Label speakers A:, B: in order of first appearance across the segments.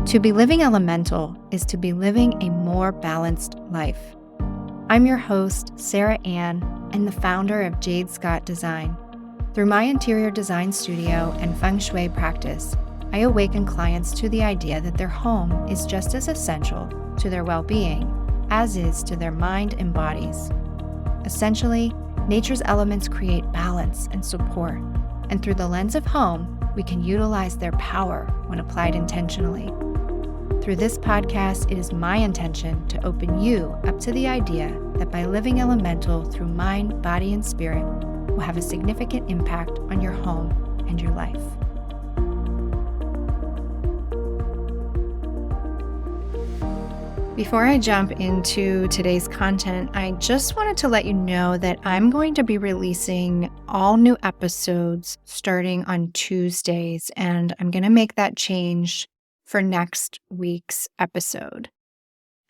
A: To be living elemental is to be living a more balanced life. I'm your host, Sara and the founder of Jade Scott Design. Through my interior design studio and Feng Shui practice, I awaken clients to the idea that their home is just as essential to their well-being as is to their mind and bodies. Essentially, nature's elements create balance and support, and through the lens of home, we can utilize their power when applied intentionally. Through this podcast, it is my intention to open you up to the idea that by living elemental through mind, body, and spirit will have a significant impact on your home and your life. Before I jump into today's content, I just wanted to let you know that I'm going to be releasing all new episodes starting on Tuesdays, and I'm going to make that change for next week's episode.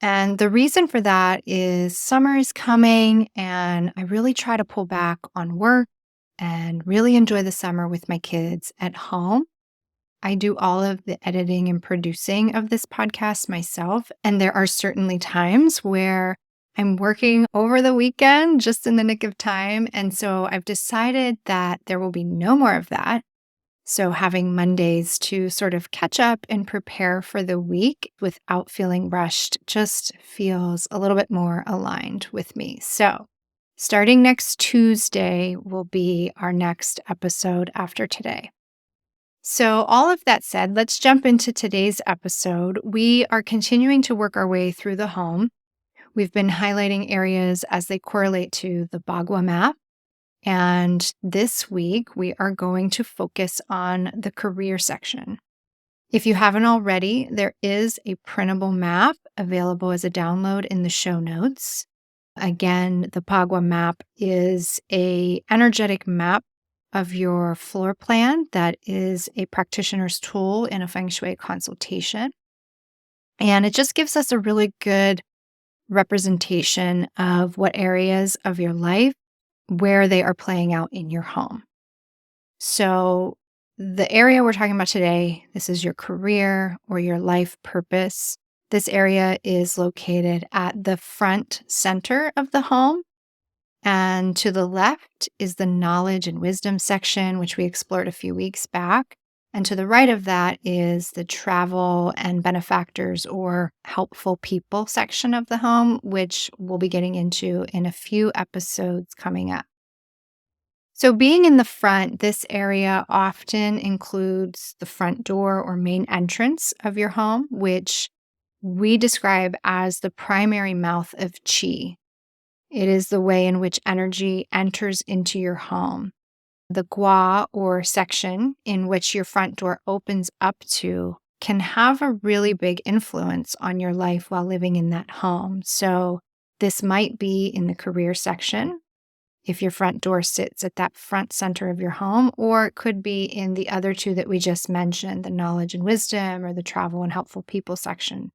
A: And the reason for that is summer is coming, and I really try to pull back on work and really enjoy the summer with my kids at home. I do all of the editing and producing of this podcast myself, and there are certainly times where I'm working over the weekend just in the nick of time, and so I've decided that there will be no more of that. So having Mondays to sort of catch up and prepare for the week without feeling rushed just feels a little bit more aligned with me. So starting next Tuesday will be our next episode after today. So all of that said, let's jump into today's episode. We are continuing to work our way through the home. We've been highlighting areas as they correlate to the Bagua map. And this week, we are going to focus on the career section. If you haven't already, there is a printable map available as a download in the show notes. Again, the Bagua map is an energetic map of your floor plan that is a practitioner's tool in a Feng Shui consultation. And it just gives us a really good representation of what areas of your life where they are playing out in your home. So the area we're talking about today, this is your career or your life purpose. This area is located at the front center of the home. And to the left is the knowledge and wisdom section, which we explored a few weeks back. And to the right of that is the travel and benefactors or helpful people section of the home, which we'll be getting into in a few episodes coming up. So being in the front, this area often includes the front door or main entrance of your home, which we describe as the primary mouth of qi. It is the way in which energy enters into your home. The gua or section in which your front door opens up to can have a really big influence on your life while living in that home. So this might be in the career section if your front door sits at that front center of your home, or it could be in the other two that we just mentioned, the knowledge and wisdom or the travel and helpful people section.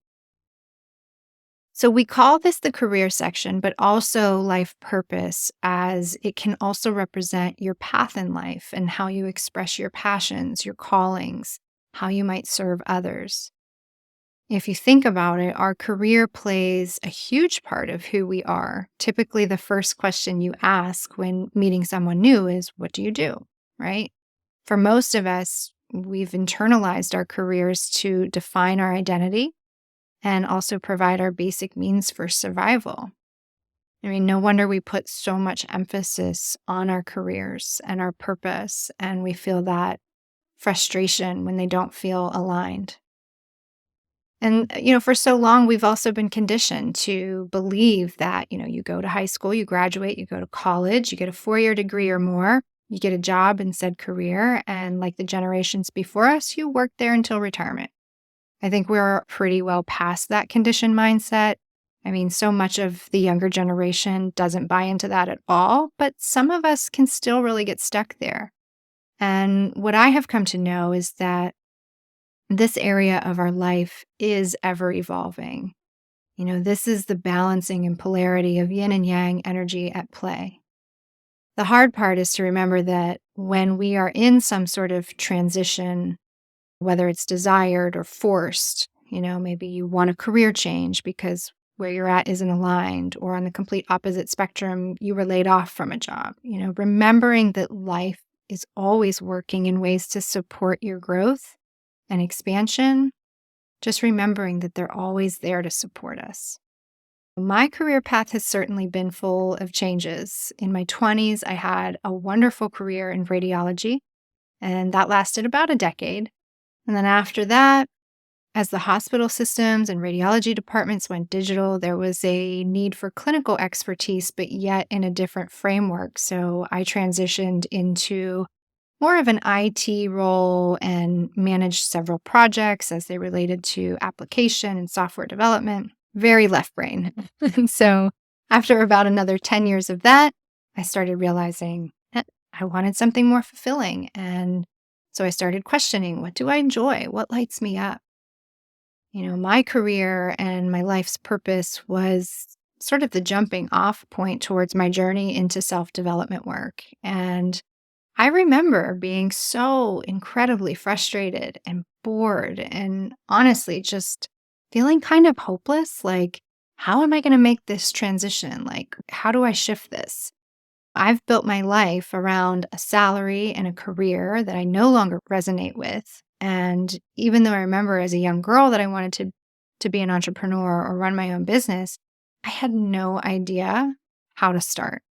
A: So we call this the career section, but also life purpose, as it can also represent your path in life and how you express your passions, your callings, how you might serve others. If you think about it, our career plays a huge part of who we are. Typically, the first question you ask when meeting someone new is, what do you do? Right? For most of us, we've internalized our careers to define our identity and also provide our basic means for survival. I mean, no wonder we put so much emphasis on our careers and our purpose, and we feel that frustration when they don't feel aligned. And, for so long, we've also been conditioned to believe that, you go to high school, you graduate, you go to college, you get a 4-year degree or more, you get a job in said career, and like the generations before us, you work there until retirement. I think we're pretty well past that conditioned mindset. I mean, so much of the younger generation doesn't buy into that at all, but some of us can still really get stuck there. And what I have come to know is that this area of our life is ever evolving. This is the balancing and polarity of yin and yang energy at play. The hard part is to remember that when we are in some sort of transition, whether it's desired or forced, Maybe you want a career change because where you're at isn't aligned, or on the complete opposite spectrum, you were laid off from a job. Remembering that life is always working in ways to support your growth and expansion, just remembering that they're always there to support us. My career path has certainly been full of changes. In my 20s, I had a wonderful career in radiology, and that lasted about a decade. And then after that, as the hospital systems and radiology departments went digital, there was a need for clinical expertise, but yet in a different framework. So I transitioned into more of an IT role and managed several projects as they related to application and software development. Very left brain. And so after about another 10 years of that, I started realizing that I wanted something more fulfilling. And so I started questioning, what do I enjoy? What lights me up? My career and my life's purpose was sort of the jumping off point towards my journey into self development work. And I remember being so incredibly frustrated and bored and honestly just feeling kind of hopeless. Like, how am I going to make this transition? Like, how do I shift this? I've built my life around a salary and a career that I no longer resonate with. And even though I remember as a young girl that I wanted to be an entrepreneur or run my own business, I had no idea how to start.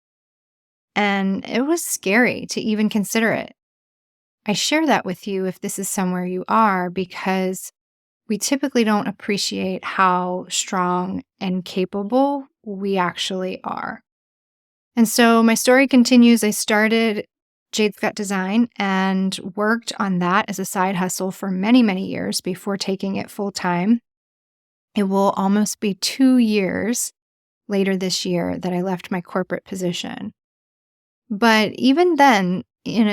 A: And it was scary to even consider it. I share that with you if this is somewhere you are, because we typically don't appreciate how strong and capable we actually are. And so my story continues. I started Jade's Gut Design and worked on that as a side hustle for many, many years before taking it full time. It will almost be 2 years later this year that I left my corporate position. But even then,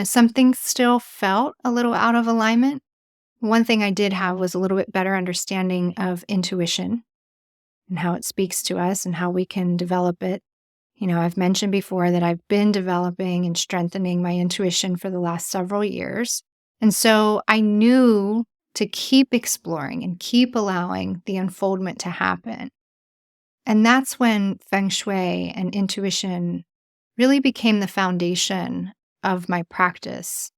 A: something still felt a little out of alignment. One thing I did have was a little bit better understanding of intuition and how it speaks to us and how we can develop it. I've mentioned before that I've been developing and strengthening my intuition for the last several years. And so I knew to keep exploring and keep allowing the unfoldment to happen. And that's when Feng Shui and intuition really became the foundation of my practice.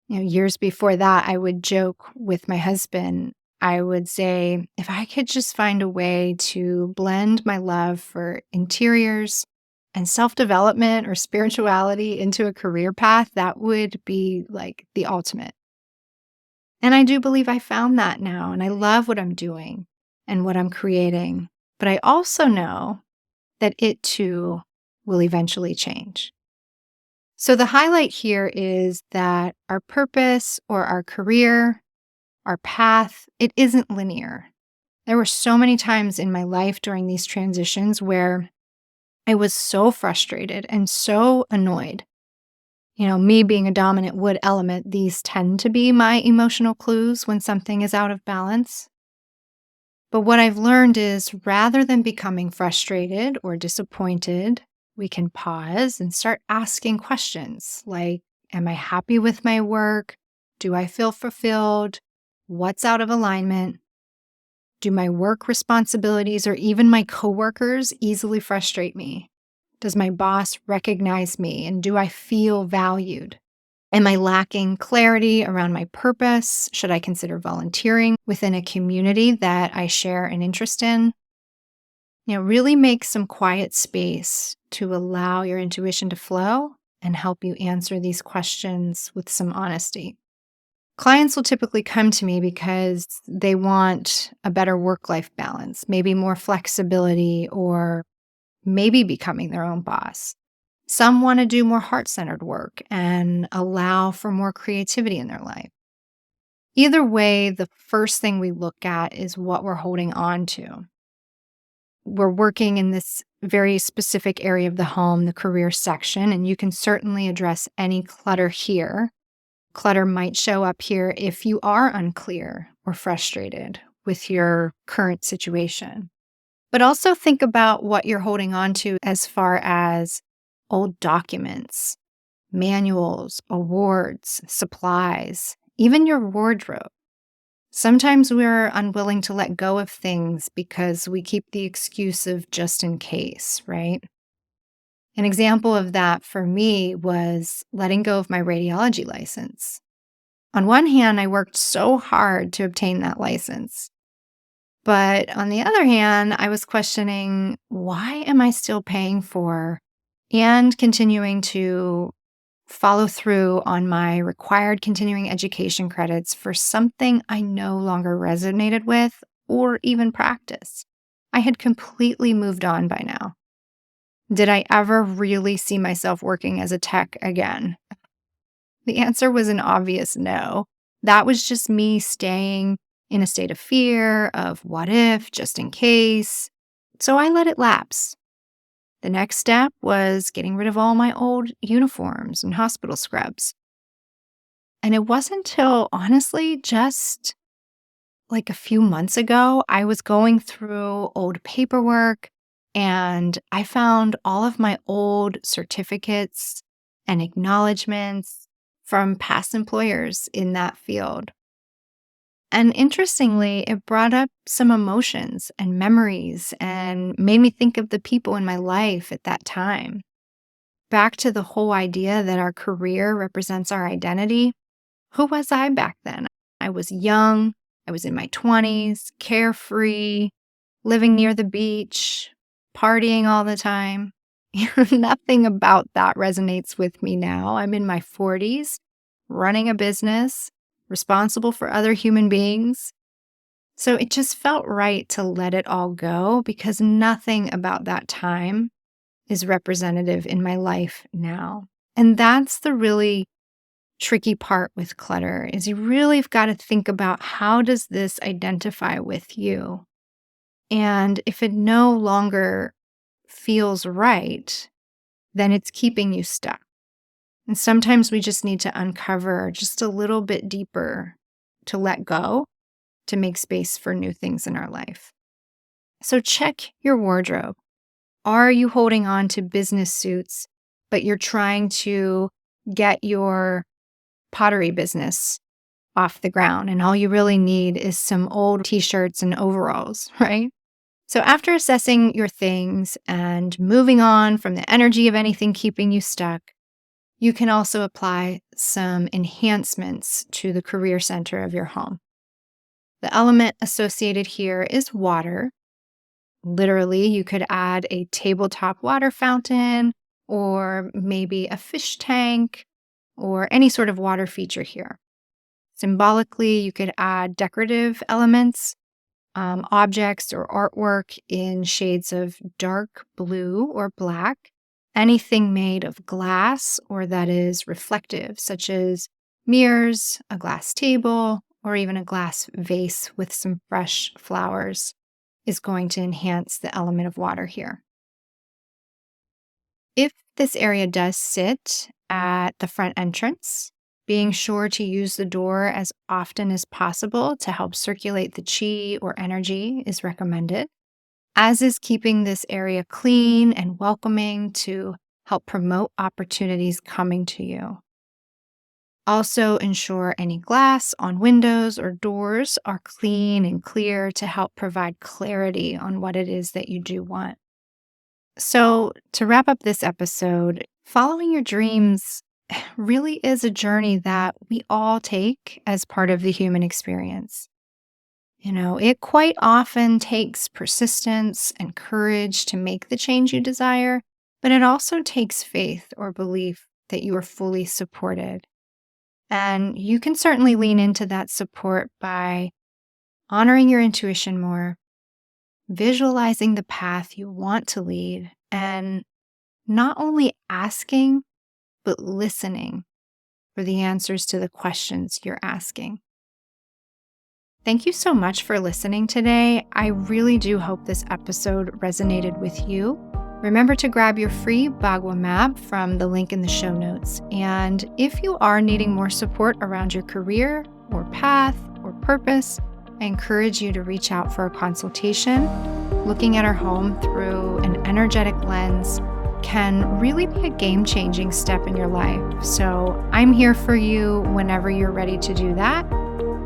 A: Years before that, I would joke with my husband. I would say, if I could just find a way to blend my love for interiors and self-development or spirituality into a career path, that would be like the ultimate. And I do believe I found that now, and I love what I'm doing and what I'm creating. But I also know that it too will eventually change. So the highlight here is that our purpose or our career, our path, it isn't linear. There were so many times in my life during these transitions where I was so frustrated and so annoyed. Me being a dominant wood element, these tend to be my emotional clues when something is out of balance. But what I've learned is rather than becoming frustrated or disappointed, we can pause and start asking questions like, am I happy with my work? Do I feel fulfilled? What's out of alignment? Do my work responsibilities or even my coworkers easily frustrate me? Does my boss recognize me, and do I feel valued? Am I lacking clarity around my purpose? Should I consider volunteering within a community that I share an interest in? Really make some quiet space to allow your intuition to flow and help you answer these questions with some honesty. Clients will typically come to me because they want a better work-life balance, maybe more flexibility, or maybe becoming their own boss. Some want to do more heart-centered work and allow for more creativity in their life. Either way, the first thing we look at is what we're holding on to. We're working in this very specific area of the home, the career section, and you can certainly address any clutter here. Clutter might show up here if you are unclear or frustrated with your current situation. But also think about what you're holding on to as far as old documents, manuals, awards, supplies, even your wardrobe. Sometimes we're unwilling to let go of things because we keep the excuse of just in case, right? An example of that for me was letting go of my radiology license. On one hand, I worked so hard to obtain that license. But on the other hand, I was questioning, why am I still paying for and continuing to follow through on my required continuing education credits for something I no longer resonated with or even practice? I had completely moved on by now. Did I ever really see myself working as a tech again? The answer was an obvious no. That was just me staying in a state of fear, of what if, just in case. So I let it lapse. The next step was getting rid of all my old uniforms and hospital scrubs. And it wasn't until, honestly, just like a few months ago, I was going through old paperwork and I found all of my old certificates and acknowledgments from past employers in that field. And interestingly, it brought up some emotions and memories and made me think of the people in my life at that time. Back to the whole idea that our career represents our identity. Who was I back then? I was young, I was in my 20s, carefree, living near the beach, partying all the time. Nothing about that resonates with me now. I'm in my 40s, running a business, responsible for other human beings. So it just felt right to let it all go because nothing about that time is representative in my life now. And that's the really tricky part with clutter is you really have got to think about how does this identify with you? And if it no longer feels right, then it's keeping you stuck. And sometimes we just need to uncover just a little bit deeper to let go, to make space for new things in our life. So check your wardrobe. Are you holding on to business suits, but you're trying to get your pottery business off the ground and all you really need is some old t-shirts and overalls, right? So after assessing your things and moving on from the energy of anything keeping you stuck, you can also apply some enhancements to the career center of your home. The element associated here is water. Literally, you could add a tabletop water fountain or maybe a fish tank or any sort of water feature here. Symbolically, you could add decorative elements, objects or artwork in shades of dark blue or black, anything made of glass or that is reflective, such as mirrors, a glass table, or even a glass vase with some fresh flowers is going to enhance the element of water here. If this area does sit at the front entrance, being sure to use the door as often as possible to help circulate the chi or energy is recommended, as is keeping this area clean and welcoming to help promote opportunities coming to you. Also, ensure any glass on windows or doors are clean and clear to help provide clarity on what it is that you do want. So, to wrap up this episode, following your dreams really is a journey that we all take as part of the human experience. It quite often takes persistence and courage to make the change you desire, but it also takes faith or belief that you are fully supported. And you can certainly lean into that support by honoring your intuition more, visualizing the path you want to lead, and not only asking, but listening for the answers to the questions you're asking. Thank you so much for listening today. I really do hope this episode resonated with you. Remember to grab your free Bagua map from the link in the show notes. And if you are needing more support around your career or path or purpose, I encourage you to reach out for a consultation. Looking at our home through an energetic lens can really be a game-changing step in your life. So I'm here for you whenever you're ready to do that.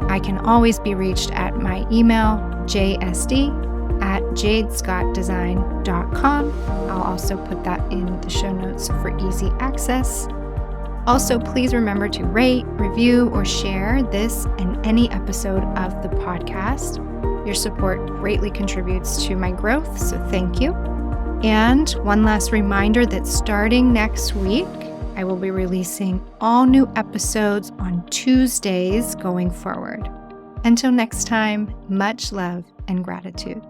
A: I can always be reached at my email, jsd@jadescottdesign.com. I'll also put that in the show notes for easy access. Also, please remember to rate, review, or share this and any episode of the podcast. Your support greatly contributes to my growth, so thank you. And one last reminder that starting next week, I will be releasing all new episodes on Tuesdays going forward. Until next time, much love and gratitude.